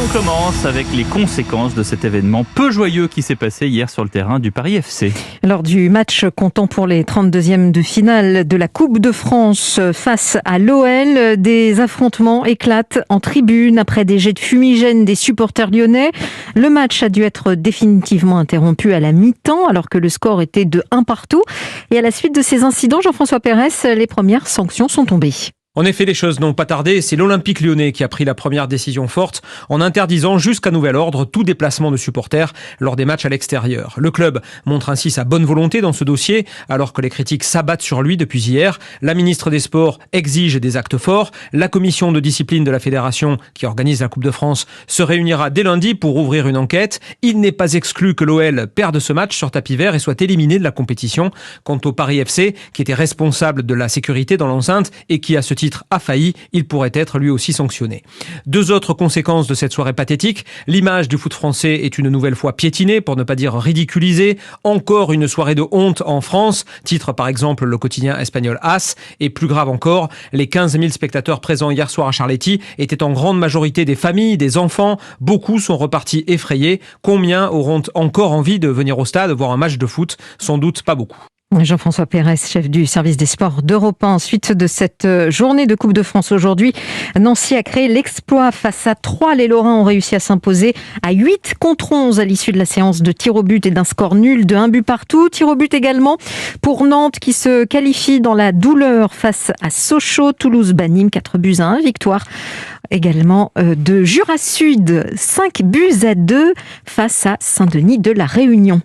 On commence avec les conséquences de cet événement peu joyeux qui s'est passé hier sur le terrain du Paris FC. Lors du match comptant pour les 32e de finale de la Coupe de France face à l'OL, des affrontements éclatent en tribune après des jets de fumigène des supporters lyonnais. Le match a dû être définitivement interrompu à la mi-temps alors que le score était de 1 partout. Et à la suite de ces incidents, Jean-François Pérez, les premières sanctions sont tombées. En effet, les choses n'ont pas tardé. C'est l'Olympique lyonnais qui a pris la première décision forte en interdisant jusqu'à nouvel ordre tout déplacement de supporters lors des matchs à l'extérieur. Le club montre ainsi sa bonne volonté dans ce dossier, alors que les critiques s'abattent sur lui depuis hier. La ministre des Sports exige des actes forts. La commission de discipline de la fédération qui organise la Coupe de France se réunira dès lundi pour ouvrir une enquête. Il n'est pas exclu que l'OL perde ce match sur tapis vert et soit éliminé de la compétition. Quant au Paris FC, qui était responsable de la sécurité dans l'enceinte et qui, à ce titre, a failli, il pourrait être lui aussi sanctionné. Deux autres conséquences de cette soirée pathétique. L'image du foot français est une nouvelle fois piétinée, pour ne pas dire ridiculisée. Encore une soirée de honte en France, titre par exemple le quotidien espagnol AS. Et plus grave encore, les 15 000 spectateurs présents hier soir à Charletti étaient en grande majorité des familles, des enfants. Beaucoup sont repartis effrayés. Combien auront encore envie de venir au stade voir un match de foot? Sans doute pas beaucoup. Jean-François Pérez, chef du service des sports d'Europe 1. Suite de cette journée de Coupe de France aujourd'hui, Nancy a créé l'exploit face à 3. Les Lorrains ont réussi à s'imposer à 8-11 à l'issue de la séance de tir au but et d'un score nul de 1 but partout. Tir au but également pour Nantes qui se qualifie dans la douleur face à Sochaux. Toulouse bat Nîmes 4-1. Victoire également de Jura Sud 5-2 face à Saint-Denis de la Réunion.